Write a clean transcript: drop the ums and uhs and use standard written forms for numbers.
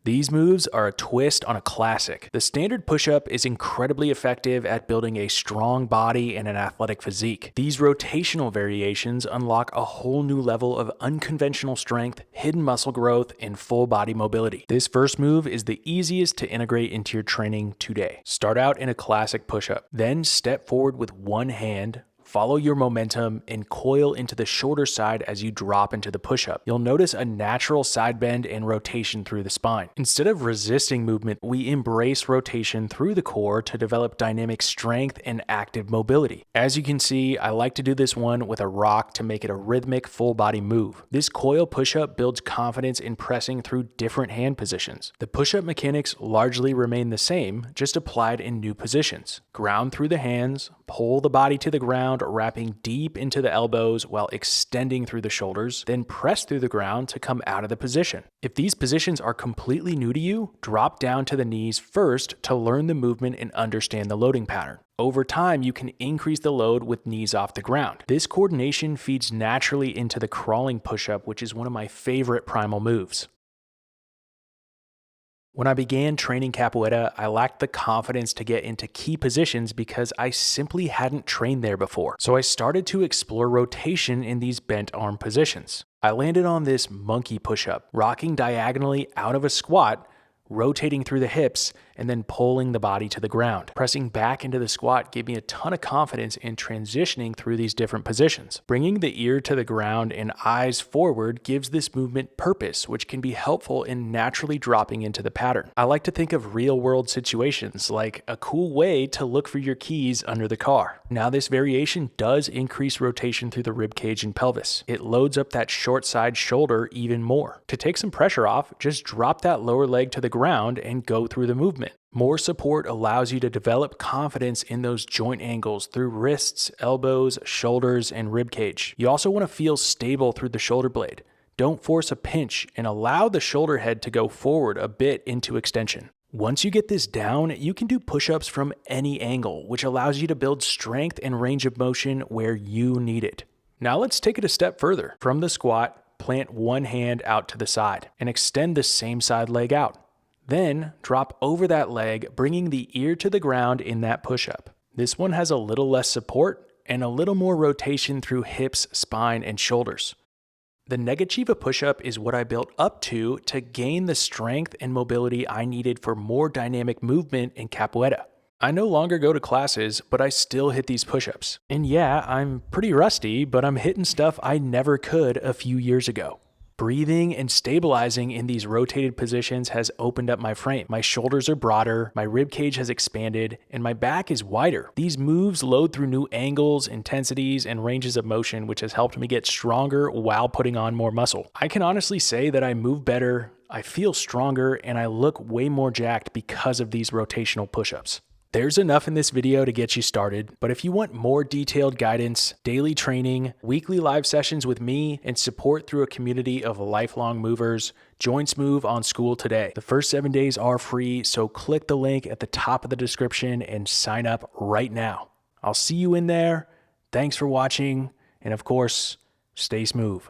These moves are a twist on a classic. The standard push-up is incredibly effective at building a strong body and an athletic physique. These rotational variations unlock a whole new level of unconventional strength, hidden muscle growth, and full body mobility. This first move is the easiest to integrate into your training today. Start out in a classic push-up, then step forward with one hand, follow your momentum, and coil into the shorter side as you drop into the push-up. You'll notice a natural side bend and rotation through the spine. Instead of resisting movement, we embrace rotation through the core to develop dynamic strength and active mobility. As you can see, I like to do this one with a rock to make it a rhythmic full body move. This coil push-up builds confidence in pressing through different hand positions. The push-up mechanics largely remain the same, just applied in new positions. Ground through the hands, pull the body to the ground, wrapping deep into the elbows while extending through the shoulders, then press through the ground to come out of the position. If these positions are completely new to you, drop down to the knees first to learn the movement and understand the loading pattern. Over time, you can increase the load with knees off the ground. This coordination feeds naturally into the crawling push-up, which is one of my favorite primal moves. When I began training capoeira, I lacked the confidence to get into key positions because I simply hadn't trained there before. So I started to explore rotation in these bent arm positions. I landed on this monkey push-up, rocking diagonally out of a squat, rotating through the hips, and then pulling the body to the ground. Pressing back into the squat gave me a ton of confidence in transitioning through these different positions. Bringing the ear to the ground and eyes forward gives this movement purpose, which can be helpful in naturally dropping into the pattern. I like to think of real-world situations like a cool way to look for your keys under the car. Now, this variation does increase rotation through the rib cage and pelvis. It loads up that short side shoulder even more. To take some pressure off, just drop that lower leg to the ground and go through the movement. More support allows you to develop confidence in those joint angles through wrists, elbows, shoulders, and rib cage. You also want to feel stable through the shoulder blade. Don't force a pinch and allow the shoulder head to go forward a bit into extension. Once you get this down, you can do push-ups from any angle, which allows you to build strength and range of motion where you need it. Now let's take it a step further. From the squat, plant one hand out to the side and extend the same side leg out. Then drop over that leg, bringing the ear to the ground in that push-up. This one has a little less support and a little more rotation through hips, spine, and shoulders. The Negativa push-up is what I built up to gain the strength and mobility I needed for more dynamic movement in capoeira. I no longer go to classes, but I still hit these push-ups. And yeah, I'm pretty rusty, but I'm hitting stuff I never could a few years ago. Breathing and stabilizing in these rotated positions has opened up my frame. My shoulders are broader, my rib cage has expanded, and my back is wider. These moves load through new angles, intensities, and ranges of motion, which has helped me get stronger while putting on more muscle. I can honestly say that I move better, I feel stronger, and I look way more jacked because of these rotational push-ups. There's enough in this video to get you started, but if you want more detailed guidance, daily training, weekly live sessions with me, and support through a community of lifelong movers, join Smoov on School today. The first 7 days are free, so click the link at the top of the description and sign up right now. I'll see you in there. Thanks for watching, and of course, stay smooth.